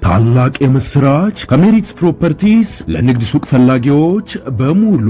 ታላቅ የምስራች ከሜሪት ፕሮፐርቲስ ለንግድ ሱቅ ፈላጊዎች በሙሉ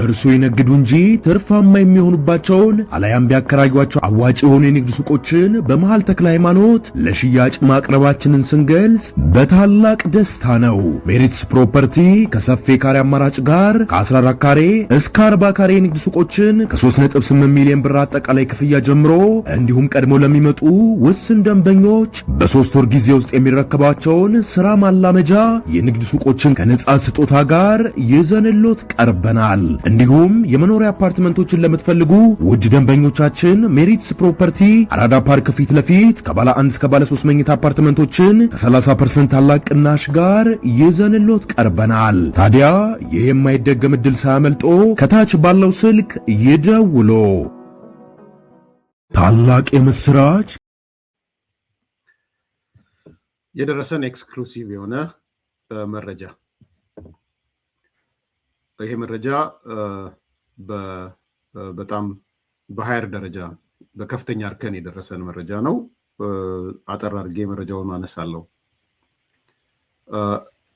እርሱ ይነግዱ እንጂ ትርፋማ የሚሆኑባቸውን አላያም ቢያከራዩአቸው አዋጭ የሆኑ የንግድ ሱቆችን በመሃል ተክለ ሃይማኖት ለሽያጭ ማቅረባችንን ስንገልጽ በታላቅ ደስታ ነው። ሜሪትስ ፕሮፐርቲ ከሰፊ ካሬ አማራጭ ጋር ከ14 ካሬ እስከ 40 ካሬ የንግድ ሱቆችን ከ3.8 ሚሊዮን ብር አጠቃላይ ክፍያ ጀምሮ እንዲሁም ቀድሞ ለሚመጡ ውስን ደንበኞች በ3 ወር ጊዜ ውስጥ የሚረከባቸውን ስራ ማላመጃ የንግድ ሱቆችን ከነጻ ስጦታ ጋር ይዘንሎት ቀርበናል። እንዲሁም የመኖሪያ አፓርትመንቶችን ለምትፈልጉ ውድ ደንበኞቻችን ሜሪትስ ፕሮፐርቲ አራዳ ፓርክ ፊት ለፊት ከባለ 1 እስከ ባለ 3 መኝታ አፓርትመንቶችን ከ30% ታላቅ ቅናሽ ጋር ይዘንሎት ቀርበናል። ታዲያ ይህ የማይደገም ዕድል ሳያመልጦ ከታች ባለው ስልክ ይደውሉ። ታላቅ የምስራች የደረሰን ኤክስክሉሲቭ የሆነ መረጃ። ይሄ መረጃ በጣም በሃየር ደረጃ በከፍተኛ እርከን የደረሰን መረጃ ነው። አጠር አድርጌ መረጃውን አነሳለሁ።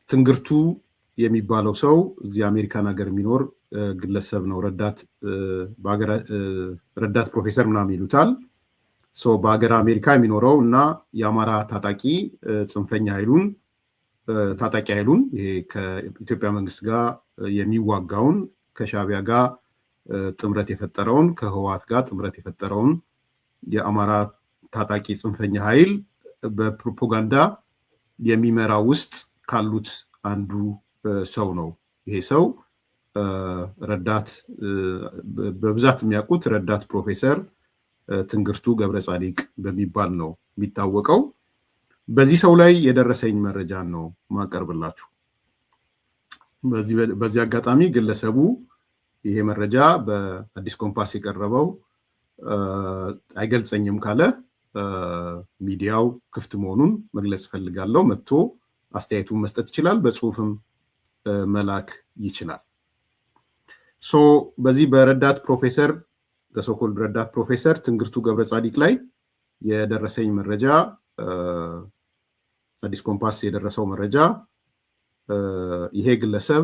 ትንግርቱ የሚባለው ሰው እዚህ አሜሪካን ሀገር የሚኖር ግለሰብ ነው። ረዳት ፕሮፌሰር ምናምን ይሉታል። በሀገር አሜሪካ የሚኖረው እና የአማራ ታጣቂ ጽንፈኛ ታጣቂ ኃይሉን ይሄ ከኢትዮጵያ መንግስት ጋር የሚዋጋውን ከሻዕቢያ ጋር ጥምረት የፈጠረውን ከህወሓት ጋር ጥምረት የፈጠረውን የአማራ ታጣቂ ጽንፈኛ ኃይል በፕሮፓጋንዳ የሚመራ ውስጥ ካሉት አንዱ ሰው ነው። ይሄ ሰው በብዛት የሚያውቁት ረዳት ፕሮፌሰር ትንግርቱ ገብረ ጻዲቅ በሚባል ነው የሚታወቀው። በዚህ ሰው ላይ የደረሰኝ መረጃን ነው ማቀርብላችሁ። በዚህ አጋጣሚ ግለሰቡ ይሄ መረጃ በአዲስ ኮምፓስ የቀረበው አይገልጸኝም ካለ ሚዲያው ክፍት መሆኑን መግለጽ ፈልጋለሁ። መጥቶ አስተያየቱን መስጠት ይችላል፣ በጽሁፍም መላክ ይችላል። በዚህ በረዳት ፕሮፌሰር በሶኮልድ ረዳት ፕሮፌሰር ትንግርቱ ገብረ ጻዲቅ ላይ የደረሰኝ መረጃ አዲስ ኮምፓስ የደረሰው መረጃ ይሄ ግለሰብ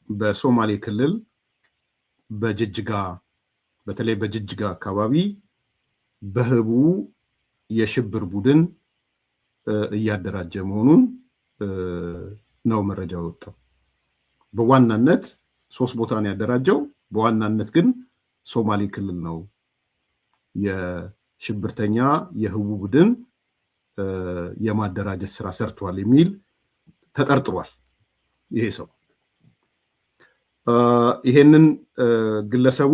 በሶማሌ ክልል በጅጅጋ በተለይ በጅጅጋ አካባቢ በህቡ የሽብር ቡድን እያደራጀ መሆኑን ነው መረጃው ወጣው። በዋናነት 3 ቦታ ነው ያደራጀው። በዋናነት ግን ሶማሌ ክልል ነው የሽብርተኛ የህቡ ቡድን የማደራጀት ስራ ሰርቷል የሚል ተጠርጥሯል። ይሄ ሰው ይሄንን ግለሰቡ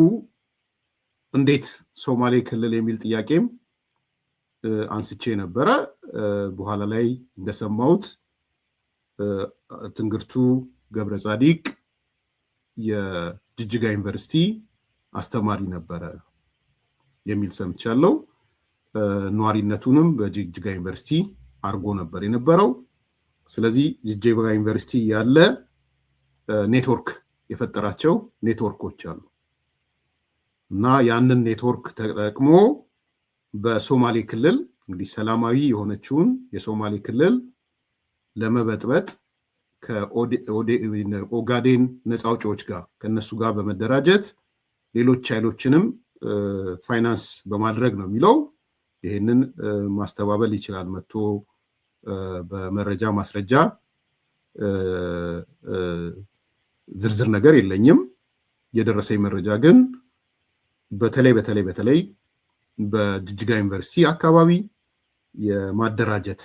እንዴት ሶማሌ ክልል የሚል ጥያቄም አንስቼ ነበረ። በኋላ ላይ እንደሰማሁት ትንግርቱ ገብረ ጻዲቅ የጅጅጋ ዩኒቨርሲቲ አስተማሪ ነበረ የሚል ሰምቻለሁ። ኗሪነቱንም በጅጅጋ ዩኒቨርሲቲ አርጎ ነበር የነበረው። ስለዚህ ጅጅጋ ዩኒቨርሲቲ ያለ ኔትወርክ የፈጠራቸው ኔትወርኮች አሉ እና ያንን ኔትወርክ ተጠቅሞ በሶማሌ ክልል እንግዲህ ሰላማዊ የሆነችውን የሶማሌ ክልል ለመበጥበጥ ከኦጋዴን ነፃ አውጪዎች ጋር ከነሱ ጋር በመደራጀት ሌሎች ኃይሎችንም ፋይናንስ በማድረግ ነው የሚለው። ይሄንን ማስተባበል ይችላል መጥቶ በመረጃ ማስረጃ። ዝርዝር ነገር የለኝም። የደረሰኝ መረጃ ግን በተለይ በጅጅጋ ዩኒቨርሲቲ አካባቢ የማደራጀት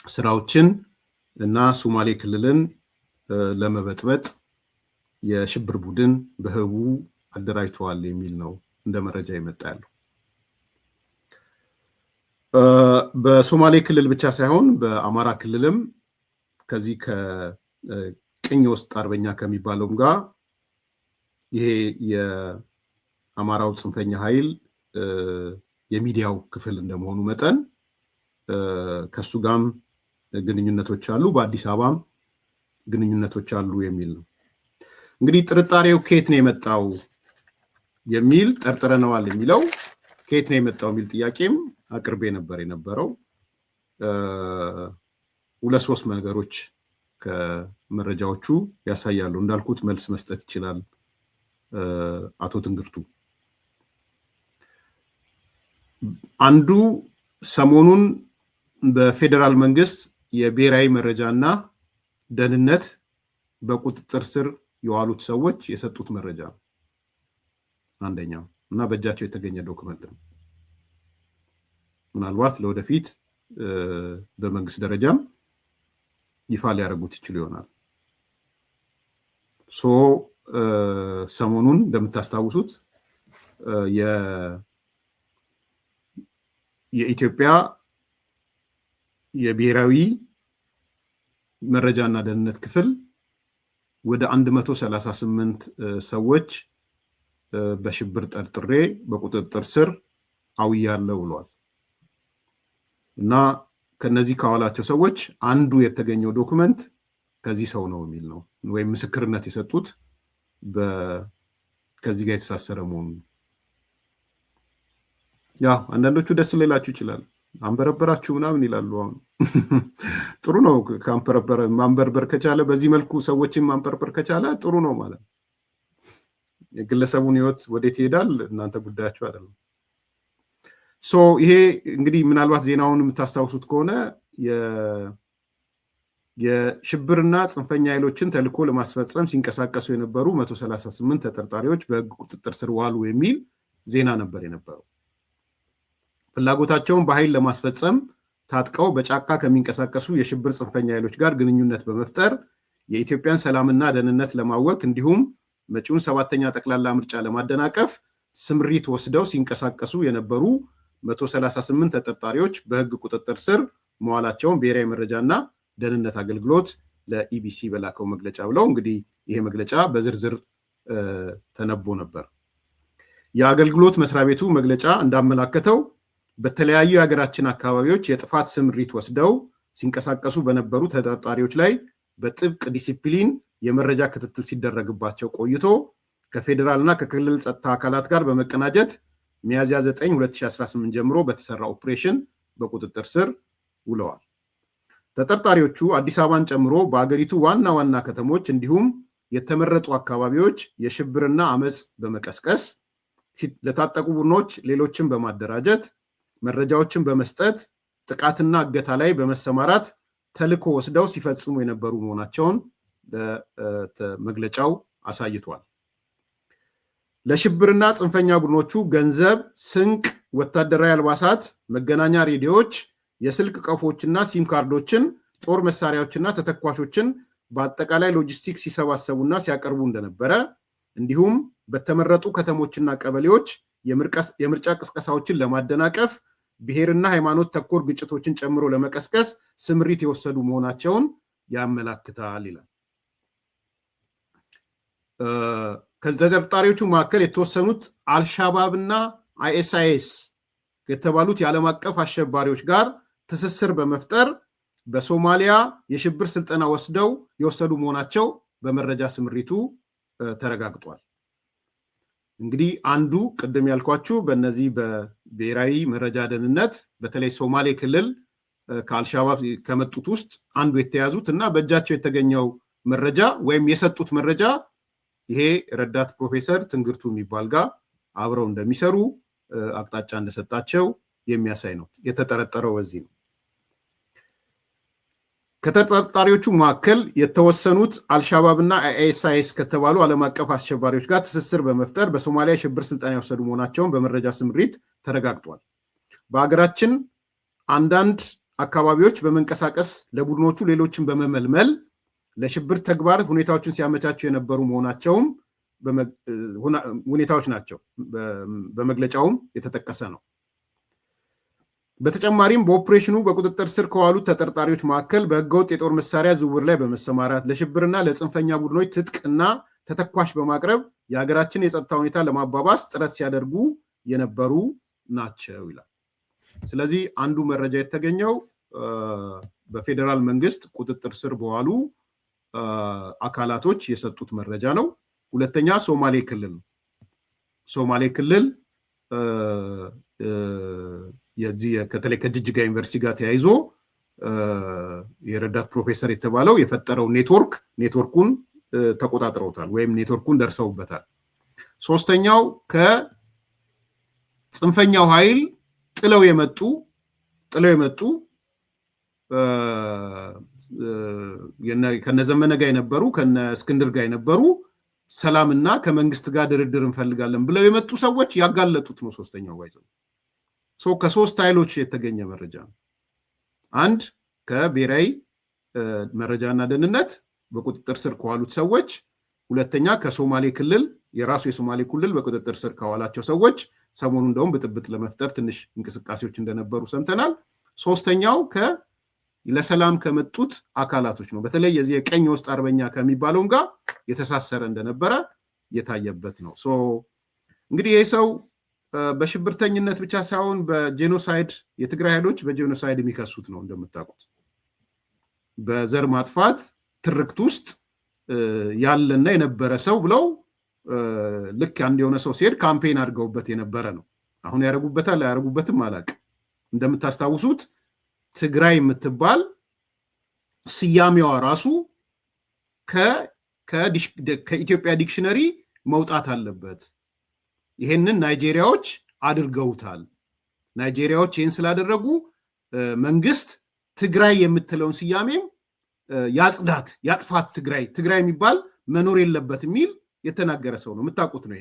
ስራዎችን እና ሶማሌ ክልልን ለመበጥበጥ የሽብር ቡድን በህቡ አደራጅተዋል የሚል ነው እንደ መረጃ የመጣ ያለው። በሶማሌ ክልል ብቻ ሳይሆን በአማራ ክልልም ከዚህ ከቅኝ ውስጥ አርበኛ ከሚባለውም ጋር ይሄ የአማራው ጽንፈኛ ኃይል የሚዲያው ክፍል እንደመሆኑ መጠን ከሱ ጋርም ግንኙነቶች አሉ፣ በአዲስ አበባም ግንኙነቶች አሉ የሚል ነው። እንግዲህ ጥርጣሬው ከየት ነው የመጣው የሚል ጠርጥረነዋል የሚለው ከየት ነው የመጣው የሚል ጥያቄም አቅርቤ ነበር የነበረው። ሁለት ሶስት ነገሮች ከመረጃዎቹ ያሳያሉ። እንዳልኩት መልስ መስጠት ይችላል አቶ ትንግርቱ። አንዱ ሰሞኑን በፌዴራል መንግስት የብሔራዊ መረጃና ደህንነት በቁጥጥር ስር የዋሉት ሰዎች የሰጡት መረጃ ነው አንደኛው እና በእጃቸው የተገኘ ዶክመንት ነው። ምናልባት ለወደፊት በመንግስት ደረጃም ይፋ ሊያደርጉት ይችሉ ይሆናል። ሰሞኑን እንደምታስታውሱት የኢትዮጵያ የብሔራዊ መረጃና ደህንነት ክፍል ወደ 138 ሰዎች በሽብር ጠርጥሬ በቁጥጥር ስር አውያለሁ ብሏል እና ከነዚህ ካዋላቸው ሰዎች አንዱ የተገኘው ዶክመንት ከዚህ ሰው ነው የሚል ነው፣ ወይም ምስክርነት የሰጡት ከዚህ ጋር የተሳሰረ መሆኑ። ያው አንዳንዶቹ ደስ ሊላችሁ ይችላል። አንበረበራችሁ ምናምን ይላሉ። አሁን ጥሩ ነው ማንበርበር ከቻለ፣ በዚህ መልኩ ሰዎችን ማንበርበር ከቻለ ጥሩ ነው ማለት ነው። የግለሰቡን ህይወት ወዴት ይሄዳል እናንተ ጉዳያችሁ አይደለም። ይሄ እንግዲህ ምናልባት ዜናውን የምታስታውሱት ከሆነ የሽብርና ጽንፈኛ ኃይሎችን ተልዕኮ ለማስፈጸም ሲንቀሳቀሱ የነበሩ 138 ተጠርጣሪዎች በህግ ቁጥጥር ስር ዋሉ የሚል ዜና ነበር የነበረው። ፍላጎታቸውን በኃይል ለማስፈጸም ታጥቀው በጫካ ከሚንቀሳቀሱ የሽብር ጽንፈኛ ኃይሎች ጋር ግንኙነት በመፍጠር የኢትዮጵያን ሰላምና ደህንነት ለማወክ እንዲሁም መጪውን 7ኛ ጠቅላላ ምርጫ ለማደናቀፍ ስምሪት ወስደው ሲንቀሳቀሱ የነበሩ 138 ተጠርጣሪዎች በህግ ቁጥጥር ስር መዋላቸውን ብሔራዊ መረጃና ደህንነት አገልግሎት ለኢቢሲ በላከው መግለጫ ብለው፣ እንግዲህ ይሄ መግለጫ በዝርዝር ተነቦ ነበር። የአገልግሎት መስሪያ ቤቱ መግለጫ እንዳመላከተው በተለያዩ የሀገራችን አካባቢዎች የጥፋት ስምሪት ወስደው ሲንቀሳቀሱ በነበሩ ተጠርጣሪዎች ላይ በጥብቅ ዲሲፕሊን የመረጃ ክትትል ሲደረግባቸው ቆይቶ ከፌዴራልና ከክልል ጸጥታ አካላት ጋር በመቀናጀት ሚያዝያ 9 2018 ጀምሮ በተሰራ ኦፕሬሽን በቁጥጥር ስር ውለዋል። ተጠርጣሪዎቹ አዲስ አበባን ጨምሮ በአገሪቱ ዋና ዋና ከተሞች እንዲሁም የተመረጡ አካባቢዎች የሽብርና አመፅ በመቀስቀስ ለታጠቁ ቡድኖች ሌሎችን በማደራጀት መረጃዎችን በመስጠት ጥቃትና እገታ ላይ በመሰማራት ተልዕኮ ወስደው ሲፈጽሙ የነበሩ መሆናቸውን መግለጫው አሳይቷል። ለሽብርና ጽንፈኛ ቡድኖቹ ገንዘብ፣ ስንቅ፣ ወታደራዊ አልባሳት፣ መገናኛ ሬዲዮዎች፣ የስልክ ቀፎችና ሲም ካርዶችን፣ ጦር መሳሪያዎችና ተተኳሾችን በአጠቃላይ ሎጂስቲክስ ሲሰባሰቡና ሲያቀርቡ እንደነበረ እንዲሁም በተመረጡ ከተሞችና ቀበሌዎች የምርጫ ቅስቀሳዎችን ለማደናቀፍ ብሔርና ሃይማኖት ተኮር ግጭቶችን ጨምሮ ለመቀስቀስ ስምሪት የወሰዱ መሆናቸውን ያመላክታል ይላል። ከተጠርጣሪዎቹ መካከል የተወሰኑት አልሻባብና አይኤስአይኤስ የተባሉት የዓለም አቀፍ አሸባሪዎች ጋር ትስስር በመፍጠር በሶማሊያ የሽብር ስልጠና የወሰዱ መሆናቸው በመረጃ ስምሪቱ ተረጋግጧል። እንግዲህ አንዱ ቅድም ያልኳችሁ በእነዚህ በብሔራዊ መረጃ ደህንነት በተለይ ሶማሌ ክልል ከአልሻባብ ከመጡት ውስጥ አንዱ የተያዙት እና በእጃቸው የተገኘው መረጃ ወይም የሰጡት መረጃ ይሄ ረዳት ፕሮፌሰር ትንግርቱ የሚባል ጋር አብረው እንደሚሰሩ አቅጣጫ እንደሰጣቸው የሚያሳይ ነው። የተጠረጠረው በዚህ ነው። ከተጠርጣሪዎቹ መካከል የተወሰኑት አልሻባብና አይኤስአይኤስ ከተባሉ ዓለም አቀፍ አሸባሪዎች ጋር ትስስር በመፍጠር በሶማሊያ የሽብር ስልጠና የወሰዱ መሆናቸውን በመረጃ ስምሪት ተረጋግጧል። በሀገራችን አንዳንድ አካባቢዎች በመንቀሳቀስ ለቡድኖቹ ሌሎችን በመመልመል ለሽብር ተግባር ሁኔታዎችን ሲያመቻቹ የነበሩ መሆናቸውም ሁኔታዎች ናቸው። በመግለጫውም የተጠቀሰ ነው። በተጨማሪም በኦፕሬሽኑ በቁጥጥር ስር ከዋሉት ተጠርጣሪዎች መካከል በህገወጥ የጦር መሳሪያ ዝውውር ላይ በመሰማራት ለሽብርና ለጽንፈኛ ቡድኖች ትጥቅና ተተኳሽ በማቅረብ የሀገራችን የጸጥታ ሁኔታ ለማባባስ ጥረት ሲያደርጉ የነበሩ ናቸው ይላል። ስለዚህ አንዱ መረጃ የተገኘው በፌዴራል መንግስት ቁጥጥር ስር በዋሉ አካላቶች የሰጡት መረጃ ነው። ሁለተኛ ሶማሌ ክልል ነው። ሶማሌ ክልል የዚህ ከተለይ ከጅጅጋ ዩኒቨርሲቲ ጋር ተያይዞ የረዳት ፕሮፌሰር የተባለው የፈጠረው ኔትወርኩን ተቆጣጥረውታል ወይም ኔትወርኩን ደርሰውበታል። ሶስተኛው ከጽንፈኛው ኃይል ጥለው የመጡ ከነዘመነ ጋር የነበሩ ከነ እስክንድር ጋር የነበሩ ሰላምና ከመንግስት ጋር ድርድር እንፈልጋለን ብለው የመጡ ሰዎች ያጋለጡት ነው። ሶስተኛው ባይዘው ከሶስት ኃይሎች የተገኘ መረጃ ነው። አንድ ከብሔራዊ መረጃና ደህንነት በቁጥጥር ስር ከዋሉት ሰዎች፣ ሁለተኛ ከሶማሌ ክልል የራሱ የሶማሌ ክልል በቁጥጥር ስር ከዋላቸው ሰዎች ሰሞኑን እንደውም ብጥብጥ ለመፍጠር ትንሽ እንቅስቃሴዎች እንደነበሩ ሰምተናል። ሶስተኛው ለሰላም ከመጡት አካላቶች ነው። በተለይ የዚህ የቀኝ ውስጥ አርበኛ ከሚባለው ጋር የተሳሰረ እንደነበረ የታየበት ነው። እንግዲህ ይህ ሰው በሽብርተኝነት ብቻ ሳይሆን በጄኖሳይድ የትግራይ ኃይሎች በጄኖሳይድ የሚከሱት ነው። እንደምታውቁት በዘር ማጥፋት ትርክት ውስጥ ያለና የነበረ ሰው ብለው ልክ አንድ የሆነ ሰው ሲሄድ ካምፔን አድርገውበት የነበረ ነው። አሁን ያደርጉበታል አያደርጉበትም አላውቅም። እንደምታስታውሱት ትግራይ የምትባል ስያሜዋ ራሱ ከኢትዮጵያ ዲክሽነሪ መውጣት አለበት። ይሄንን ናይጄሪያዎች አድርገውታል። ናይጄሪያዎች ይህን ስላደረጉ መንግስት ትግራይ የምትለውን ስያሜም ያጥፋት፣ ትግራይ የሚባል መኖር የለበት የሚል የተናገረ ሰው ነው። የምታውቁት ነው።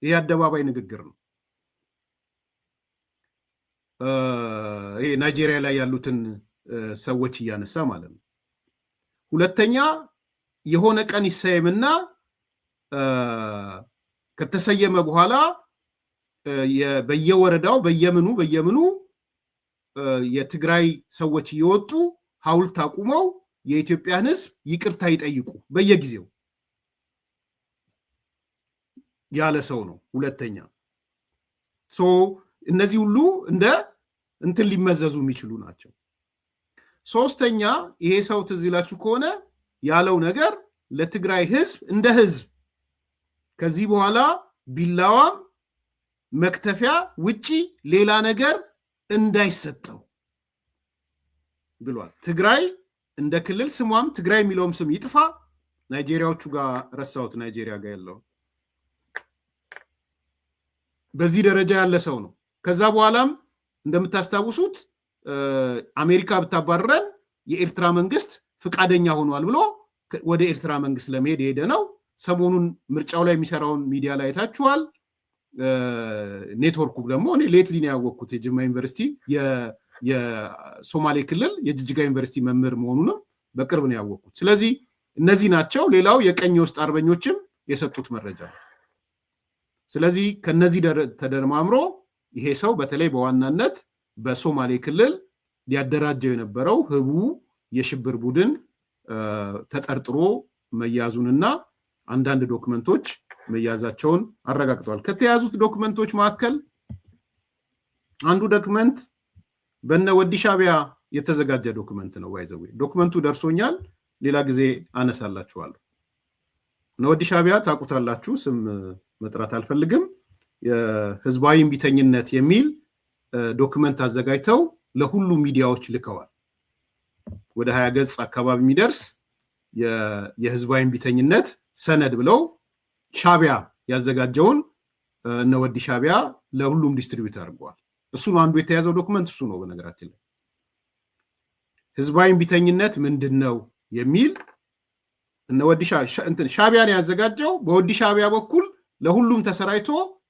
ይሄ አደባባይ ንግግር ነው። ይሄ ናይጄሪያ ላይ ያሉትን ሰዎች እያነሳ ማለት ነው። ሁለተኛ የሆነ ቀን ይሰየምና ከተሰየመ በኋላ በየወረዳው በየምኑ የትግራይ ሰዎች እየወጡ ሐውልት አቁመው የኢትዮጵያን ሕዝብ ይቅርታ ይጠይቁ በየጊዜው ያለ ሰው ነው። ሁለተኛ እነዚህ ሁሉ እንደ እንትን ሊመዘዙ የሚችሉ ናቸው። ሶስተኛ ይሄ ሰው ትዝ ይላችሁ ከሆነ ያለው ነገር ለትግራይ ሕዝብ እንደ ሕዝብ ከዚህ በኋላ ቢላዋም መክተፊያ ውጪ ሌላ ነገር እንዳይሰጠው ብሏል። ትግራይ እንደ ክልል ስሟም ትግራይ የሚለውም ስም ይጥፋ። ናይጄሪያዎቹ ጋር ረሳሁት፣ ናይጄሪያ ጋር ያለው በዚህ ደረጃ ያለ ሰው ነው። ከዛ በኋላም እንደምታስታውሱት አሜሪካ ብታባረረን የኤርትራ መንግስት ፍቃደኛ ሆኗል ብሎ ወደ ኤርትራ መንግስት ለመሄድ የሄደ ነው። ሰሞኑን ምርጫው ላይ የሚሰራውን ሚዲያ ላይ አይታችኋል። ኔትወርኩ ደግሞ እኔ ሌትሊ ነው ያወቅኩት። የጅማ ዩኒቨርሲቲ የሶማሌ ክልል የጅጅጋ ዩኒቨርሲቲ መምህር መሆኑንም በቅርብ ነው ያወቅኩት። ስለዚህ እነዚህ ናቸው። ሌላው የቀኝ ውስጥ አርበኞችም የሰጡት መረጃ ነው። ስለዚህ ከነዚህ ተደማምሮ ይሄ ሰው በተለይ በዋናነት በሶማሌ ክልል ሊያደራጀው የነበረው ህቡ የሽብር ቡድን ተጠርጥሮ መያዙንና አንዳንድ ዶክመንቶች መያዛቸውን አረጋግጠዋል። ከተያዙት ዶክመንቶች መካከል አንዱ ዶክመንት በነ ወዲ ሻቢያ የተዘጋጀ ዶክመንት ነው። ዋይዘው ዶክመንቱ ደርሶኛል፣ ሌላ ጊዜ አነሳላችኋለሁ። እነ ወዲ ሻቢያ ታውቁታላችሁ፣ ስም መጥራት አልፈልግም። የህዝባዊ እምቢተኝነት የሚል ዶክመንት አዘጋጅተው ለሁሉ ሚዲያዎች ልከዋል። ወደ 20 ገጽ አካባቢ የሚደርስ የህዝባዊ እምቢተኝነት ሰነድ ብለው ሻቢያ ያዘጋጀውን እነ ወዲ ሻቢያ ለሁሉም ዲስትሪቢዩት አድርገዋል። እሱ ነው አንዱ የተያዘው ዶክመንት እሱ ነው። በነገራችን ላይ ህዝባዊ እምቢተኝነት ምንድን ነው የሚል እነ ወዲ ሻቢያን ያዘጋጀው በወዲ ሻቢያ በኩል ለሁሉም ተሰራይቶ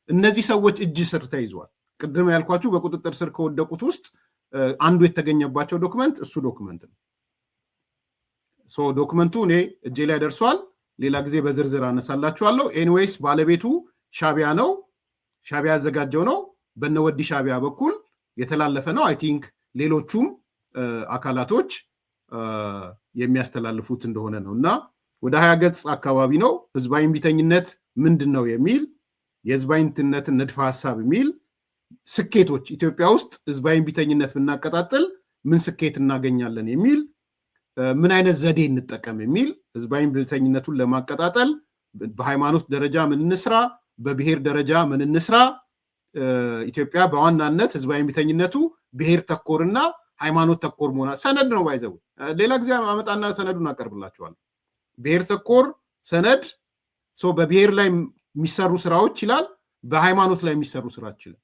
እነዚህ ሰዎች እጅ ስር ተይዟል። ቅድም ያልኳችሁ በቁጥጥር ስር ከወደቁት ውስጥ አንዱ የተገኘባቸው ዶክመንት እሱ ዶክመንት ነው። ዶክመንቱ እኔ እጄ ላይ ደርሷል። ሌላ ጊዜ በዝርዝር አነሳላችኋለሁ። ኤኒዌይስ ባለቤቱ ሻቢያ ነው፣ ሻቢያ ያዘጋጀው ነው። በነወዲ ሻቢያ በኩል የተላለፈ ነው። አይ ቲንክ ሌሎቹም አካላቶች የሚያስተላልፉት እንደሆነ ነው እና ወደ 20 ገጽ አካባቢ ነው። ህዝባዊ እምቢተኝነት ምንድን ነው የሚል የህዝባዊ እምቢተኝነትን ንድፈ ሀሳብ የሚል ስኬቶች፣ ኢትዮጵያ ውስጥ ህዝባዊ እምቢተኝነት ብናቀጣጥል ምን ስኬት እናገኛለን የሚል ምን አይነት ዘዴ እንጠቀም የሚል ህዝባዊ እምቢተኝነቱን ለማቀጣጠል በሃይማኖት ደረጃ ምን እንስራ፣ በብሔር ደረጃ ምን እንስራ። ኢትዮጵያ በዋናነት ህዝባዊ እምቢተኝነቱ ብሔር ተኮርና ሃይማኖት ተኮር መሆና ሰነድ ነው ባይዘው ሌላ ጊዜ አመጣና ሰነዱን አቀርብላችኋል ብሔር ተኮር ሰነድ በብሔር ላይ የሚሰሩ ስራዎች ይላል በሃይማኖት ላይ የሚሰሩ ስራዎች ይላል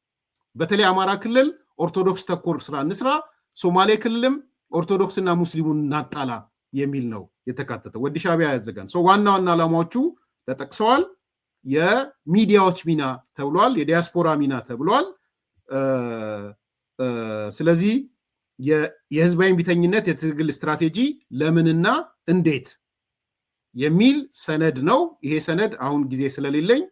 በተለይ አማራ ክልል ኦርቶዶክስ ተኮር ስራ እንስራ ሶማሌ ክልልም ኦርቶዶክስና ሙስሊሙን ናጣላ የሚል ነው የተካተተው ወዲ ሻቢያ ያዘጋን ዋና ዋና ዓላማዎቹ ተጠቅሰዋል የሚዲያዎች ሚና ተብሏል የዲያስፖራ ሚና ተብሏል ስለዚህ የህዝባዊ ቢተኝነት የትግል ስትራቴጂ ለምንና እንዴት የሚል ሰነድ ነው ይሄ ሰነድ አሁን ጊዜ ስለሌለኝ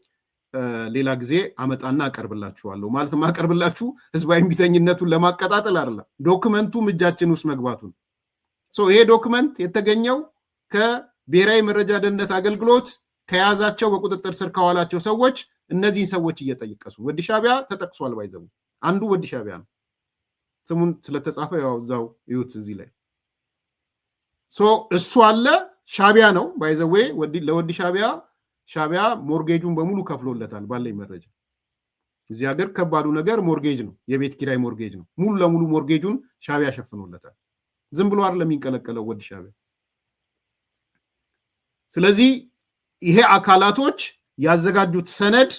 ሌላ ጊዜ አመጣና አቀርብላችኋለሁ ማለት ማቀርብላችሁ ህዝባዊ ቢተኝነቱን ለማቀጣጠል አይደለም ዶክመንቱ እጃችን ውስጥ መግባቱን ይሄ ዶክመንት የተገኘው ከብሔራዊ መረጃ ደህንነት አገልግሎት ከያዛቸው በቁጥጥር ስር ካዋላቸው ሰዎች እነዚህን ሰዎች እየጠየቀሱ ወዲ ሻቢያ ተጠቅሷል ባይዘው አንዱ ወዲ ሻቢያ ነው ስሙን ስለተጻፈ ያው እዛው ይዩት እዚህ ላይ እሱ አለ ሻቢያ ነው ባይዘው ለወዲ ሻቢያ ሞርጌጁን በሙሉ ከፍሎለታል ባለኝ መረጃ እዚህ ሀገር ከባዱ ነገር ሞርጌጅ ነው የቤት ኪራይ ሞርጌጅ ነው ሙሉ ለሙሉ ሞርጌጁን ሻቢያ ሸፍኖለታል ዝም ብሎ አይደለም የሚንቀለቀለው ወዲ ሻቢያ ስለዚህ ይሄ አካላቶች ያዘጋጁት ሰነድ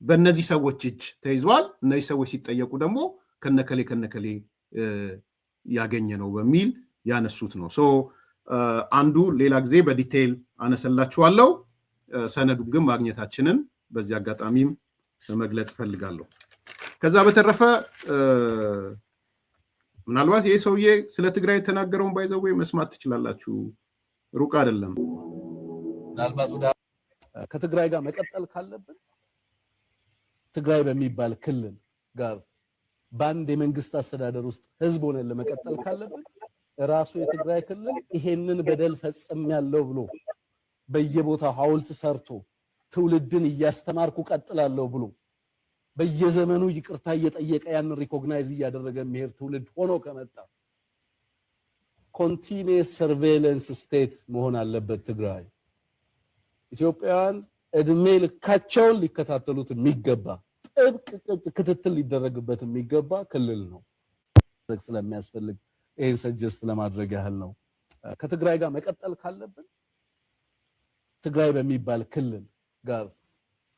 በእነዚህ ሰዎች እጅ ተይዟል እነዚህ ሰዎች ሲጠየቁ ደግሞ ከነከሌ ያገኘ ነው በሚል ያነሱት ነው አንዱ ሌላ ጊዜ በዲቴል አነሰላችኋለሁ ሰነዱን ግን ማግኘታችንን በዚህ አጋጣሚም መግለጽ ፈልጋለሁ ከዛ በተረፈ ምናልባት ይሄ ሰውዬ ስለ ትግራይ ተናገረውን ባይዘው መስማት ትችላላችሁ ሩቅ አይደለም ምናልባት ከትግራይ ጋር መቀጠል ካለብን ትግራይ በሚባል ክልል ጋር ባንድ የመንግስት አስተዳደር ውስጥ ህዝብ ሆነን ለመቀጠል ካለብን ራሱ የትግራይ ክልል ይሄንን በደል ፈጽሜያለሁ ብሎ በየቦታው ሐውልት ሰርቶ ትውልድን እያስተማርኩ ቀጥላለሁ ብሎ በየዘመኑ ይቅርታ እየጠየቀ ያን ሪኮግናይዝ እያደረገ የሚሄድ ትውልድ ሆኖ ከመጣ ኮንቲኒየስ ሰርቬይለንስ ስቴት መሆን አለበት ትግራይ ኢትዮጵያውያን እድሜ ልካቸውን ሊከታተሉት የሚገባ ጥብቅ ክትትል ሊደረግበት የሚገባ ክልል ነው ስለሚያስፈልግ ይሄን ሰጀስት ለማድረግ ያህል ነው ከትግራይ ጋር መቀጠል ካለብን ትግራይ በሚባል ክልል ጋር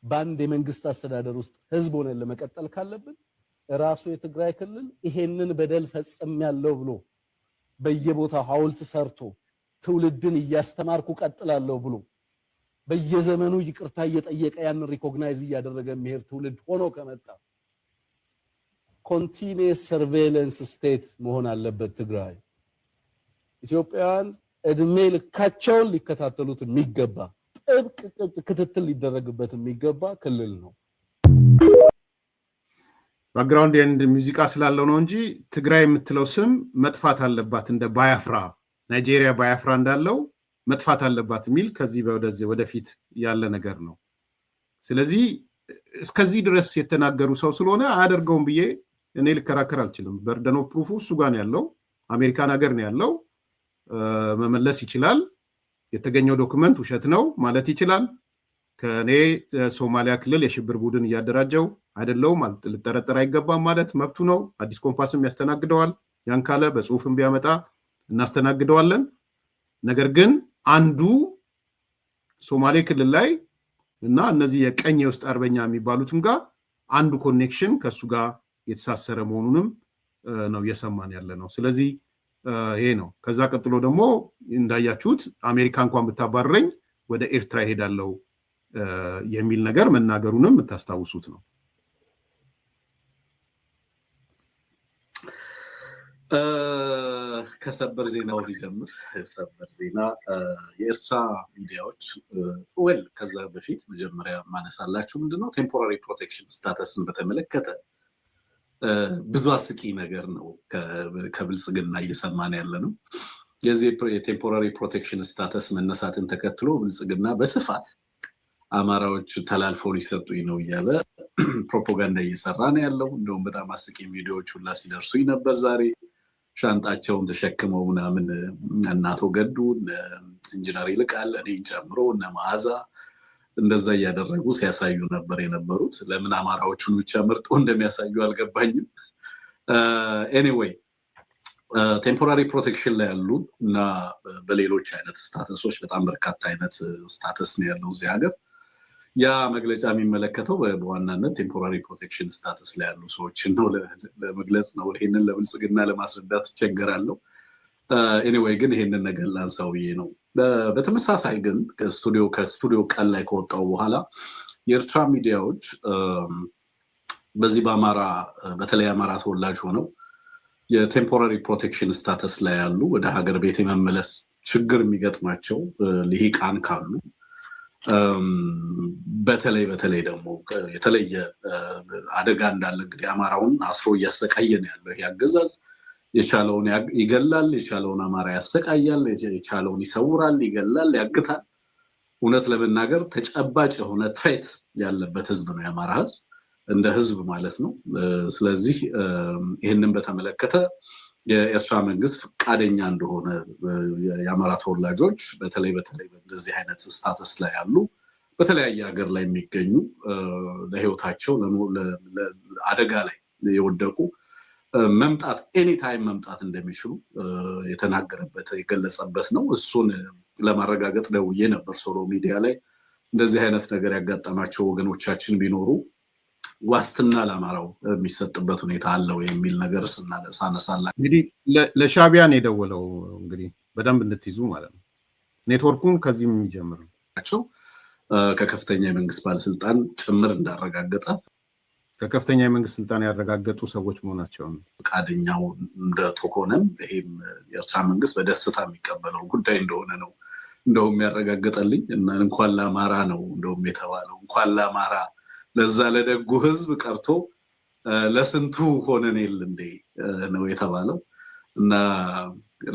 ባንድ የመንግስት አስተዳደር ውስጥ ህዝብ ሆነን ለመቀጠል ካለብን ራሱ የትግራይ ክልል ይሄንን በደል ፈጽሜያለሁ ብሎ በየቦታው ሐውልት ሰርቶ ትውልድን እያስተማርኩ ቀጥላለሁ ብሎ በየዘመኑ ይቅርታ እየጠየቀ ያን ሪኮግናይዝ እያደረገ የሚሄድ ትውልድ ሆኖ ከመጣ ኮንቲኒየስ ሰርቬይለንስ ስቴት መሆን አለበት ትግራይ ኢትዮጵያውያን እድሜ ልካቸውን ሊከታተሉት የሚገባ ጥብቅ ክትትል ሊደረግበት የሚገባ ክልል ነው ባክግራውንድ ኤንድ ሙዚቃ ስላለው ነው እንጂ ትግራይ የምትለው ስም መጥፋት አለባት እንደ ባያፍራ ናይጄሪያ ባያፍራ እንዳለው መጥፋት አለባት የሚል ከዚህ ወደፊት ያለ ነገር ነው ስለዚህ እስከዚህ ድረስ የተናገሩ ሰው ስለሆነ አያደርገውም ብዬ እኔ ልከራከር አልችልም በርደን ኦፍ ፕሩፍ እሱ ጋር ነው ያለው አሜሪካን ሀገር ነው ያለው መመለስ ይችላል የተገኘው ዶክመንት ውሸት ነው ማለት ይችላል ከኔ ሶማሊያ ክልል የሽብር ቡድን እያደራጀው አይደለም ልጠረጠር አይገባም ማለት መብቱ ነው አዲስ ኮምፓስም ያስተናግደዋል ያን ካለ በጽሁፍም ቢያመጣ እናስተናግደዋለን ነገር ግን አንዱ ሶማሌ ክልል ላይ እና እነዚህ የቀኝ የውስጥ አርበኛ የሚባሉትም ጋር አንዱ ኮኔክሽን ከሱ ጋር የተሳሰረ መሆኑንም ነው የሰማን ያለ ነው ስለዚህ ይሄ ነው ከዛ ቀጥሎ ደግሞ እንዳያችሁት አሜሪካ እንኳን ብታባረረኝ ወደ ኤርትራ ሄዳለው የሚል ነገር መናገሩንም ተታስተውሱት ነው ከሰበር ዜናው ሊጀምር ሰበር ዜና የኤርትራ ሚዲያዎች ከዛ በፊት መጀመሪያ ማነሳላችሁ ምንድነው ቴምፖራሪ ፕሮቴክሽን ስታተስን በተመለከተ ብዙ አስቂ ነገር ነው ከብልጽግና እየሰማን ያለ ነው የዚህ የቴምፖራሪ ፕሮቴክሽን ስታተስ መነሳትን ተከትሎ ብልጽግና በስፋት አማራዎች ተላልፈው ሊሰጡኝ ነው እያለ ፕሮፓጋንዳ እየሰራ ነው ያለው እንደውም በጣም አስቂ ቪዲዮዎች ሁላ ሲደርሱኝ ነበር ዛሬ ሻንጣቸውን ተሸክመው ምናምን እናቶ ገዱ ኢንጂነር ይልቃል እኔን ጨምሮ እነ መዓዛ እንደዛ እያደረጉ ሲያሳዩ ነበር የነበሩት ለምን አማራዎቹን ብቻ መርጦ እንደሚያሳዩ አልገባኝም ኤኒዌይ ቴምፖራሪ ፕሮቴክሽን ላይ ያሉ እና በሌሎች አይነት ስታተሶች በጣም በርካታ አይነት ስታተስ ነው ያለው እዚህ ሀገር። ያ መግለጫ የሚመለከተው በዋናነት ቴምፖራሪ ፕሮቴክሽን ስታተስ ላይ ያሉ ሰዎችን ነው ለመግለጽ ነው። ይህንን ለብልጽግና ለማስረዳት ይቸገራለሁ። ኤኒዌይ ግን ይህንን ነገር ላንሳው ብዬ ነው። በተመሳሳይ ግን ከስቱዲዮ ቀን ላይ ከወጣው በኋላ የኤርትራ ሚዲያዎች በዚህ በአማራ በተለይ አማራ ተወላጅ ሆነው የቴምፖራሪ ፕሮቴክሽን ስታተስ ላይ ያሉ ወደ ሀገር ቤት የመመለስ ችግር የሚገጥማቸው ልሂቃን ካሉ በተለይ ደግሞ የተለየ አደጋ እንዳለ እንግዲህ አማራውን አስሮ እያሰቃየ ነው ያለው ይሄ አገዛዝ። የቻለውን ይገላል፣ የቻለውን አማራ ያሰቃያል፣ የቻለውን ይሰውራል፣ ይገላል፣ ያግታል። እውነት ለመናገር ተጨባጭ የሆነ ትሬት ያለበት ህዝብ ነው የአማራ ህዝብ እንደ ህዝብ ማለት ነው። ስለዚህ ይህንን በተመለከተ የኤርትራ መንግስት ፈቃደኛ እንደሆነ የአማራ ተወላጆች በተለይ በዚህ አይነት ስታተስ ላይ ያሉ በተለያየ ሀገር ላይ የሚገኙ ለህይወታቸው አደጋ ላይ የወደቁ መምጣት ኤኒታይም መምጣት እንደሚችሉ የተናገረበት የገለጸበት ነው። እሱን ለማረጋገጥ ደውዬ ነበር ሶሎ ሚዲያ ላይ እንደዚህ አይነት ነገር ያጋጠማቸው ወገኖቻችን ቢኖሩ ዋስትና ለአማራው የሚሰጥበት ሁኔታ አለው የሚል ነገር ሳነሳላ እንግዲህ ለሻቢያን የደወለው እንግዲህ በደንብ እንድትይዙ ማለት ነው። ኔትወርኩን ከዚህም የሚጀምር ናቸው። ከከፍተኛ የመንግስት ባለስልጣን ጭምር እንዳረጋገጠ ከከፍተኛ የመንግስት ስልጣን ያረጋገጡ ሰዎች መሆናቸውን ፈቃደኛው እንደተሆነም ይሄም የኤርትራ መንግስት በደስታ የሚቀበለው ጉዳይ እንደሆነ ነው እንደውም ያረጋገጠልኝ። እና እንኳን ለአማራ ነው እንደውም የተባለው እንኳን ለአማራ ለዛ ለደጉ ህዝብ ቀርቶ ለስንቱ ሆነን የለ እንዴ ነው የተባለው። እና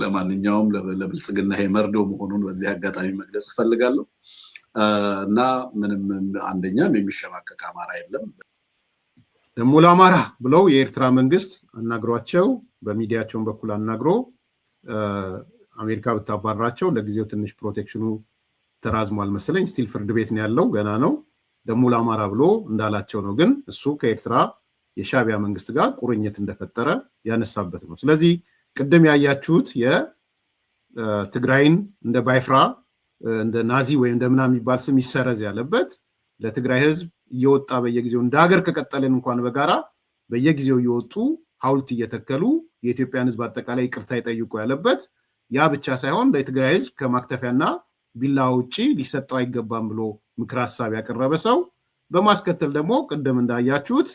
ለማንኛውም ለብልጽግና ይሄ መርዶ መሆኑን በዚህ አጋጣሚ መግለጽ እፈልጋለሁ። እና ምንም አንደኛም የሚሸማቀቅ አማራ የለም። ደግሞ ለአማራ ብለው የኤርትራ መንግስት አናግሯቸው በሚዲያቸውን በኩል አናግሮ አሜሪካ ብታባራቸው ለጊዜው ትንሽ ፕሮቴክሽኑ ተራዝሟል መሰለኝ። ስቲል ፍርድ ቤት ነው ያለው፣ ገና ነው። ደግሞ ለአማራ ብሎ እንዳላቸው ነው። ግን እሱ ከኤርትራ የሻቢያ መንግስት ጋር ቁርኝት እንደፈጠረ ያነሳበት ነው። ስለዚህ ቅድም ያያችሁት የትግራይን እንደ ባይፍራ እንደ ናዚ ወይም እንደምና የሚባል ስም ይሰረዝ ያለበት ለትግራይ ህዝብ እየወጣ በየጊዜው እንደ ሀገር ከቀጠለን እንኳን በጋራ በየጊዜው እየወጡ ሐውልት እየተከሉ የኢትዮጵያን ህዝብ አጠቃላይ ይቅርታ ይጠይቁ ያለበት ያ ብቻ ሳይሆን ለትግራይ ህዝብ ከማክተፊያና ቢላ ውጪ ሊሰጠው አይገባም ብሎ ምክር ሐሳብ ያቀረበ ሰው በማስከተል ደግሞ ቅድም እንዳያችሁት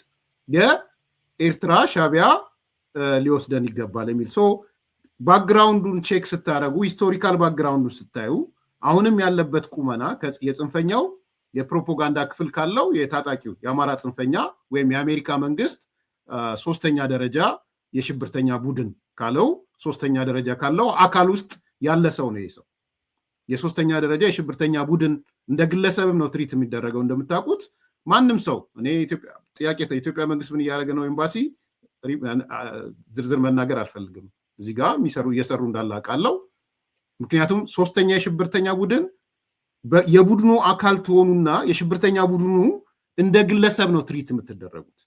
የኤርትራ ሻቢያ ሊወስደን ይገባል የሚል ሰው ባክግራውንዱን ቼክ ስታረጉ ሂስቶሪካል ባክግራውንዱን ስታዩ አሁንም ያለበት ቁመና የጽንፈኛው የፕሮፓጋንዳ ክፍል ካለው የታጣቂው የአማራ ጽንፈኛ ወይም የአሜሪካ መንግስት ሶስተኛ ደረጃ የሽብርተኛ ቡድን ካለው ሶስተኛ ደረጃ ካለው አካል ውስጥ ያለ ሰው ነው። ሰው የሶስተኛ ደረጃ የሽብርተኛ ቡድን እንደ ግለሰብም ነው ትሪት የሚደረገው። እንደምታውቁት ማንም ሰው እኔ የኢትዮጵያ መንግስት ምን እያደረገ ነው ኤምባሲ ዝርዝር መናገር አልፈልግም። እዚህ ጋር እየሰሩ እንዳለ አውቃለሁ። ምክንያቱም ሶስተኛ የሽብርተኛ ቡድን የቡድኑ አካል ትሆኑና የሽብርተኛ ቡድኑ እንደ ግለሰብ ነው ትሪት የምትደረጉት።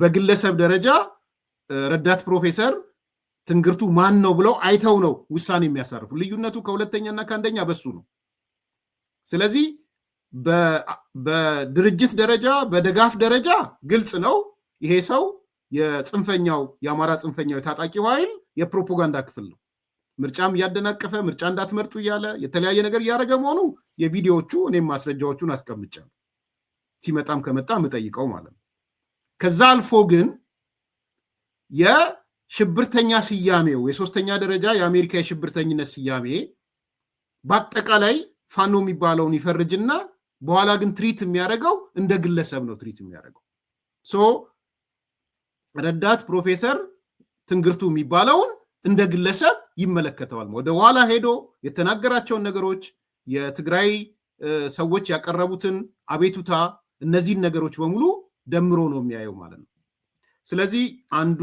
በግለሰብ ደረጃ ረዳት ፕሮፌሰር ትንግርቱ ማን ነው ብለው አይተው ነው ውሳኔ የሚያሳርፉ። ልዩነቱ ከሁለተኛና ከአንደኛ በሱ ነው። ስለዚህ በድርጅት ደረጃ በደጋፍ ደረጃ ግልጽ ነው። ይሄ ሰው የጽንፈኛው የአማራ ጽንፈኛው የታጣቂው ኃይል የፕሮፓጋንዳ ክፍል ነው። ምርጫም እያደናቀፈ ምርጫ እንዳትመርጡ እያለ የተለያየ ነገር እያደረገ መሆኑ የቪዲዮዎቹ እኔም ማስረጃዎቹን አስቀምጫለሁ። ሲመጣም ከመጣ የምጠይቀው ማለት ነው። ከዛ አልፎ ግን የሽብርተኛ ስያሜው የሶስተኛ ደረጃ የአሜሪካ የሽብርተኝነት ስያሜ በአጠቃላይ ፋኖ የሚባለውን ይፈርጅና በኋላ ግን ትሪት የሚያደርገው እንደ ግለሰብ ነው ትሪት የሚያደርገው። ረዳት ፕሮፌሰር ትንግርቱ የሚባለውን እንደ ግለሰብ ይመለከተዋል። ወደ ኋላ ሄዶ የተናገራቸውን ነገሮች የትግራይ ሰዎች ያቀረቡትን አቤቱታ እነዚህን ነገሮች በሙሉ ደምሮ ነው የሚያየው ማለት ነው። ስለዚህ አንዱ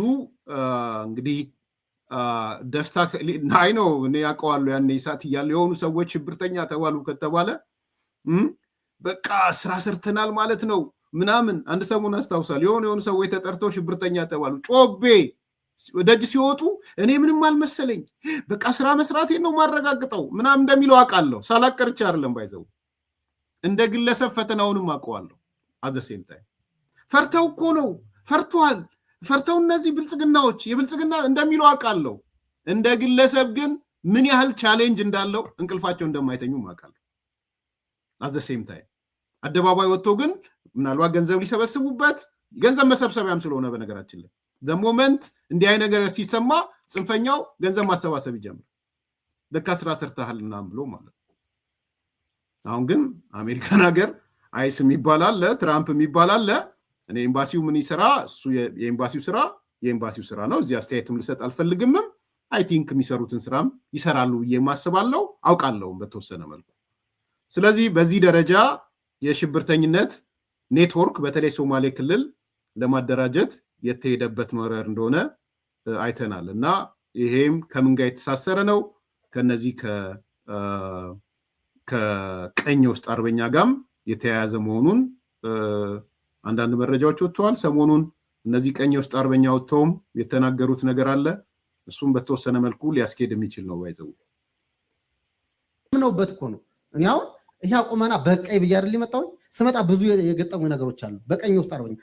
እንግዲህ ደስታ አይ ነው እኔ ያውቀዋለሁ ያኔ ይሳት እያለ የሆኑ ሰዎች ሽብርተኛ ተባሉ ከተባለ በቃ ስራ ሰርተናል ማለት ነው ምናምን። አንድ ሰሞን አስታውሳል የሆኑ ሰዎች ተጠርተው ሽብርተኛ ተባሉ። ጮቤ ደጅ ሲወጡ እኔ ምንም አልመሰለኝ በቃ ስራ መስራቴን ነው ማረጋግጠው ምናምን እንደሚለው አውቃለሁ። ሳላቀርቻ አይደለም ባይዘው እንደ ግለሰብ ፈተናውንም አውቀዋለሁ። አዘሴም ታይም ፈርተው እኮ ነው ፈርተው እነዚህ ብልጽግናዎች የብልጽግና እንደሚለው አውቃለሁ። እንደ ግለሰብ ግን ምን ያህል ቻሌንጅ እንዳለው እንቅልፋቸው እንደማይተኙ አውቃለሁ። አዘሴም ታይም አደባባይ ወጥቶ ግን ምናልባት ገንዘብ ሊሰበስቡበት ገንዘብ መሰብሰቢያም ስለሆነ በነገራችን ላይ ዘሞመንት እንዲህ አይነት ነገር ሲሰማ ጽንፈኛው ገንዘብ ማሰባሰብ ይጀምራል። ለካ ስራ ሰርተሃልና ብሎ ማለት። አሁን ግን አሜሪካን ሀገር አይስ የሚባል አለ፣ ትራምፕ የሚባል አለ። እኔ ኤምባሲው ምን ይሰራ እሱ የኤምባሲው ስራ ነው። እዚህ አስተያየትም ልሰጥ አልፈልግምም። አይ ቲንክ የሚሰሩትን ስራም ይሰራሉ ብዬ ማስባለው አውቃለሁ በተወሰነ መልኩ። ስለዚህ በዚህ ደረጃ የሽብርተኝነት ኔትወርክ በተለይ ሶማሌ ክልል ለማደራጀት የተሄደበት መረር እንደሆነ አይተናል። እና ይሄም ከምን ጋር የተሳሰረ ነው? ከነዚህ ከቀኝ ውስጥ አርበኛ ጋም የተያያዘ መሆኑን አንዳንድ መረጃዎች ወጥተዋል። ሰሞኑን እነዚህ ቀኝ ውስጥ አርበኛ ወጥተውም የተናገሩት ነገር አለ። እሱም በተወሰነ መልኩ ሊያስኬድ የሚችል ነው። ባይዘው ምንውበት እኮ ነው። እኔ አሁን ይሄ አቁመና በቀይ ብዬ አይደል የመጣው ስመጣ ብዙ የገጠሙ ነገሮች አሉ። በቀኝ ውስጥ አርበኛ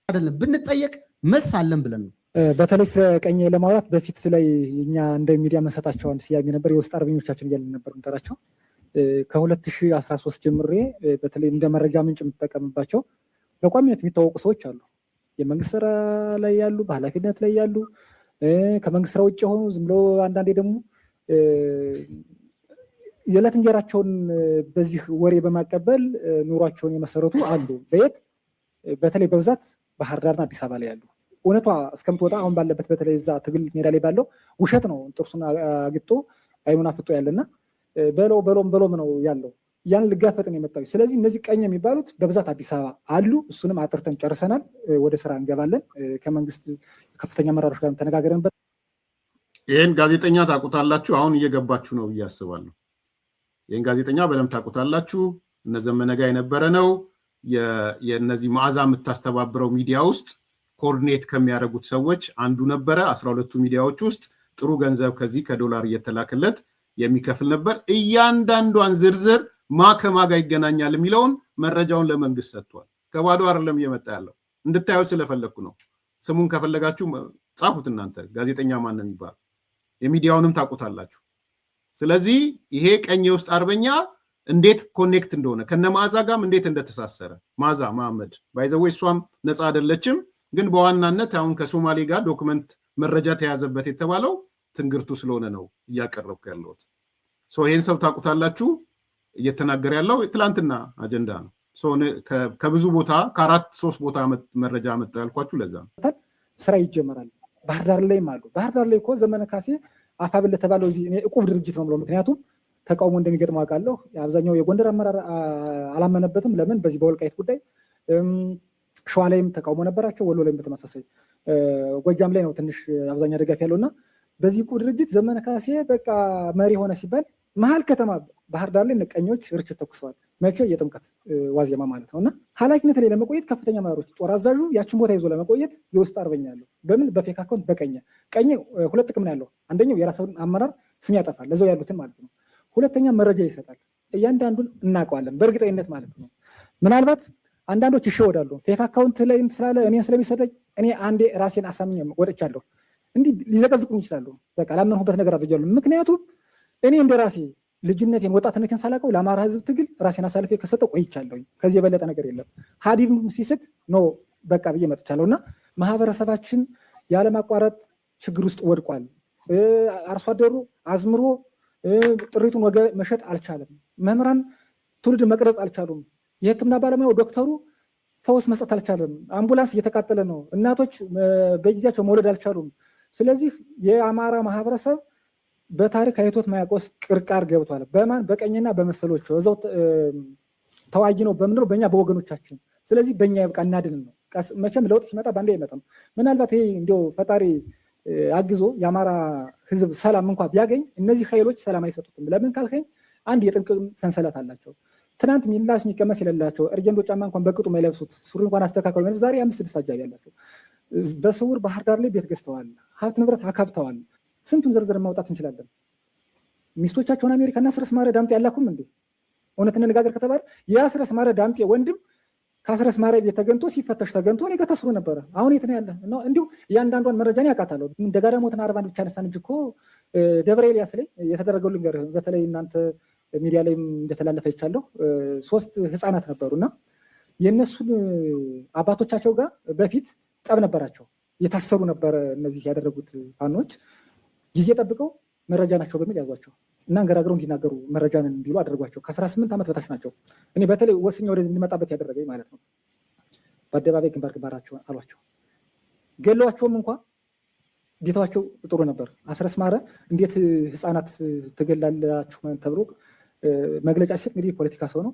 አይደለም ብንጠየቅ መልስ አለን ብለን ነው። በተለይ ስለ ቀኝ ለማውራት በፊት ላይ እኛ እንደ ሚዲያ መሰጣቸው አንድ ስያሜ ነበር፣ የውስጥ አርበኞቻችን እያልን ነበር ምንጠራቸው። ከ2013 ጀምሬ በተለይ እንደ መረጃ ምንጭ የምጠቀምባቸው በቋሚነት የሚታወቁ ሰዎች አሉ። የመንግስት ስራ ላይ ያሉ፣ በኃላፊነት ላይ ያሉ፣ ከመንግስት ስራ ውጭ የሆኑ ዝም ብሎ አንዳንዴ ደግሞ የዕለት እንጀራቸውን በዚህ ወሬ በማቀበል ኑሯቸውን የመሰረቱ አሉ። በየት በተለይ በብዛት ባህር ዳርና አዲስ አበባ ላይ ያሉ እውነቷ እስከምትወጣ አሁን ባለበት በተለይ እዛ ትግል ሜዳ ላይ ባለው ውሸት ነው ጥርሱን አግጦ አይኑን አፍጦ ያለና በሎም ነው ያለው። ያን ልጋፈጥ ነው የመጣው። ስለዚህ እነዚህ ቀኝ የሚባሉት በብዛት አዲስ አበባ አሉ። እሱንም አጥርተን ጨርሰናል። ወደ ስራ እንገባለን። ከመንግስት ከፍተኛ አመራሮች ጋር ተነጋገረንበት። ይህን ጋዜጠኛ ታውቁታላችሁ። አሁን እየገባችሁ ነው ብዬ አስባለሁ። ይህን ጋዜጠኛ በደንብ ታውቁታላችሁ። እነ ዘመነ ጋ የነበረ ነው። የእነዚህ መዓዛ የምታስተባብረው ሚዲያ ውስጥ ኮኦርዲኔት ከሚያደርጉት ሰዎች አንዱ ነበረ። 12ቱ ሚዲያዎች ውስጥ ጥሩ ገንዘብ ከዚህ ከዶላር እየተላከለት የሚከፍል ነበር። እያንዳንዷን ዝርዝር ከማጋ ይገናኛል የሚለውን መረጃውን ለመንግስት ሰጥቷል። ከባዶ አይደለም እየመጣ ያለው፣ እንድታዩ ስለፈለግኩ ነው። ስሙን ከፈለጋችሁ ጻፉት እናንተ። ጋዜጠኛ ማን ነው የሚባል የሚዲያውንም ታውቁታላችሁ። ስለዚህ ይሄ ቀኝ የውስጥ አርበኛ እንዴት ኮኔክት እንደሆነ ከነመዓዛ ጋርም እንዴት እንደተሳሰረ መዓዛ መሐመድ ባይዘው እሷም ነፃ አይደለችም። ግን በዋናነት አሁን ከሶማሌ ጋር ዶክመንት መረጃ ተያዘበት የተባለው ትንግርቱ ስለሆነ ነው እያቀረብኩ ያለሁት። ይሄን ሰው ታውቁታላችሁ። እየተናገረ ያለው ትላንትና አጀንዳ ነው። ከብዙ ቦታ ከ4-3 ቦታ መረጃ መጣ ያልኳችሁ ለዛ ነው። ስራ ይጀመራል። ባህር ዳር ላይም አሉ። ባህር ዳር ላይ እኮ ዘመነ ካሴ አፋብል ለተባለው እዚህ እኔ እቁብ ድርጅት ነው ብለው፣ ምክንያቱም ተቃውሞ እንደሚገጥመው አውቃለሁ። አብዛኛው የጎንደር አመራር አላመነበትም። ለምን? በዚህ በወልቃይት ጉዳይ ሸዋ ላይም ተቃውሞ ነበራቸው። ወሎ ላይም በተመሳሳይ ጎጃም ላይ ነው ትንሽ አብዛኛው ደጋፊ ያለውና በዚህ እቁብ ድርጅት ዘመነ ካሴ በቃ መሪ ሆነ ሲባል መሀል ከተማ ባህር ዳር ላይ ነቀኞች ርችት ተኩሰዋል። መቼ? የጥምቀት ዋዜማ ማለት ነው። እና ኃላፊነት ላይ ለመቆየት ከፍተኛ አመራሮች ጦር አዛዡ ያችን ቦታ ይዞ ለመቆየት የውስጥ አርበኛ ያለው በምን? በፌክ አካውንት በቀኝ 2 ጥቅም ነው ያለው። አንደኛው የራሱን አመራር ስም ያጠፋል፣ ለዛው ያሉትን ማለት ነው። ሁለተኛ መረጃ ይሰጣል። እያንዳንዱን እናውቀዋለን በእርግጠኝነት ማለት ነው። ምናልባት አንዳንዶች ይሸወዳሉ። ፌክ አካውንት ላይ ስላለ እኔን ስለሚሰጠኝ እኔ አንዴ ራሴን አሳምኜ ወጥቻለሁ እንዲህ ሊዘቀዝቁኝ ይችላሉ። በቃ ላመንሁበት ነገር አድርጃለሁ። ምክንያቱም እኔ እንደ ራሴ ልጅነቴን ወጣትነቴን ሳላውቀው ለአማራ ህዝብ ትግል ራሴን አሳልፌ ከሰጠው ቆይቻለሁ። ከዚህ የበለጠ ነገር የለም። ሀዲም ሲስት ኖ በቃ ብዬ መጥቻለሁ። እና ማህበረሰባችን ያለማቋረጥ ችግር ውስጥ ወድቋል። አርሶ አደሩ አዝምሮ ጥሪቱን ወገ መሸጥ አልቻለም። መምህራን ትውልድ መቅረጽ አልቻሉም። የህክምና ባለሙያው ዶክተሩ ፈውስ መስጠት አልቻለም። አምቡላንስ እየተቃጠለ ነው። እናቶች በጊዜያቸው መውለድ አልቻሉም። ስለዚህ የአማራ ማህበረሰብ በታሪክ አይቶት ማያውቀው ቅርቃር ገብቷል። በማን? በቀኝና በመሰሎቹ እዛው ተዋጊ ነው በምንድነው? በእኛ በወገኖቻችን። ስለዚህ በእኛ ይብቃ እናድን ነው። መቼም ለውጥ ሲመጣ በአንዴ አይመጣም። ምናልባት ይሄ እንዲያው ፈጣሪ አግዞ የአማራ ህዝብ ሰላም እንኳን ቢያገኝ እነዚህ ኃይሎች ሰላም አይሰጡትም። ለምን ካልከኝ አንድ የጥንቅም ሰንሰለት አላቸው። ትናንት ሚላስ የሚቀመስ የሌላቸው እርጀንዶ ጫማ እንኳን በቅጡ የማይለብሱት ሱሪ እንኳን አስተካክለው ዛሬ 5-6 አጃቢ ያላቸው በስውር ባህር ዳር ላይ ቤት ገዝተዋል፣ ሀብት ንብረት አካብተዋል። ስንቱን ዝርዝር ማውጣት እንችላለን። ሚስቶቻቸውን አሜሪካና አስረስ ማረ ዳምጤ ያላኩም እንዴ? እውነት እንነጋገር ከተባለ የአስረስ ማረ ዳምጤ ወንድም ከአስረስ ማረ ቤት ተገንቶ ሲፈተሽ ተገንቶ እኔ ጋር ታስሮ ነበረ። አሁን የት ነው ያለ? እንዲሁ እያንዳንዷን መረጃን ያውቃታለሁ። ደጋዳሞትና 41 ብቻ ነሳን እንጂ እኮ ደብረ ኤልያስ ላይ የተደረገው ልንገርህ። በተለይ እናንተ ሚዲያ ላይ እንደተላለፈ ይቻለሁ 3 ህፃናት ነበሩና የእነሱን አባቶቻቸው ጋር በፊት ጠብ ነበራቸው። የታሰሩ ነበረ። እነዚህ ያደረጉት ፋኖች ጊዜ ጠብቀው መረጃ ናቸው በሚል ያዟቸው እና አንገራግረው እንዲናገሩ መረጃን እንዲሉ አደረጓቸው። ከ18 ዓመት በታች ናቸው። እኔ በተለይ ወስኛ ወደ እንዲመጣበት ያደረገኝ ማለት ነው። በአደባባይ ግንባር ግንባራቸውን አሏቸው። ገለዋቸውም እንኳ ቤታቸው ጥሩ ነበር። አስረስ ማረ እንዴት ህፃናት ትገላላችሁ ተብሎ መግለጫ ሲሰጥ እንግዲህ ፖለቲካ ሰው ነው።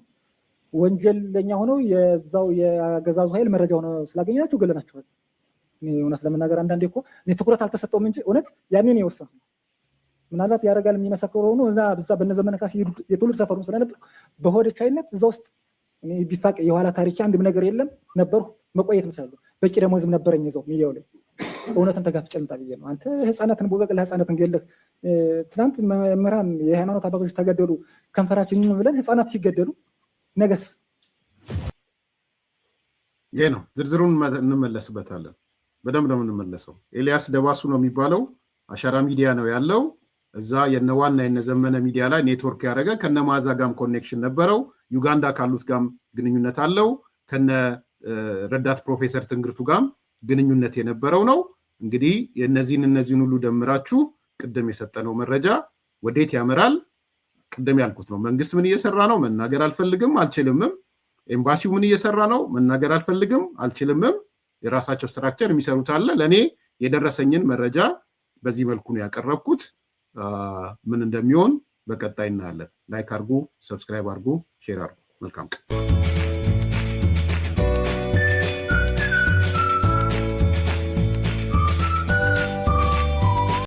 ወንጀለኛ ሆነው የዛው የአገዛዙ ኃይል መረጃ ሆነው ስላገኘናቸው ገለናቸዋል። እውነት ለመናገር አንዳንዴ እኮ እኔ ትኩረት አልተሰጠውም እንጂ እውነት ያኔ ነው የወሰንኩት። ምናልባት ያደርጋል የሚመሰክረው ሆኖ እና በዛ በነዘመነ ካሴ የትውልድ ሰፈሩ ስለነበር በሆደ ቻይነት እዛ ውስጥ እኔ ቢፋቅ የኋላ ታሪክ አንድም ነገር የለም ነበርኩ። መቆየት መቻለሁ። በቂ ደሞዝም ነበረኝ እዛው ሚዲያው ላይ እውነትን ተጋፍጬ ልምጣ ብዬ ነው። አንተ ህፃናትን ቦቀቅላ ህፃናትን ገለህ ትናንት መምህራን የሃይማኖት አባቶች ተገደሉ ከንፈራችን ብለን ህፃናት ሲገደሉ ነገስ ይሄ ነው። ዝርዝሩን እንመለስበታለን። በደንብ ነው የምንመለሰው። ኤልያስ ደባሱ ነው የሚባለው። አሻራ ሚዲያ ነው ያለው። እዛ የነዋና የነዘመነ ሚዲያ ላይ ኔትወርክ ያደረገ ከነማዛ ጋም ኮኔክሽን ነበረው። ዩጋንዳ ካሉት ጋም ግንኙነት አለው። ከነ ረዳት ፕሮፌሰር ትንግርቱ ጋም ግንኙነት የነበረው ነው። እንግዲህ እነዚህን ሁሉ ደምራችሁ ቅድም የሰጠነው መረጃ ወዴት ያመራል? ቅድም ያልኩት ነው። መንግስት ምን እየሰራ ነው? መናገር አልፈልግም አልችልምም። ኤምባሲው ምን እየሰራ ነው? መናገር አልፈልግም አልችልምም። የራሳቸው ስትራክቸር የሚሰሩት አለ። ለእኔ የደረሰኝን መረጃ በዚህ መልኩ ነው ያቀረብኩት። ምን እንደሚሆን በቀጣይ እናያለን። ላይክ አርጉ፣ ሰብስክራይብ አርጉ፣ ሼር አርጉ። መልካም ቀን።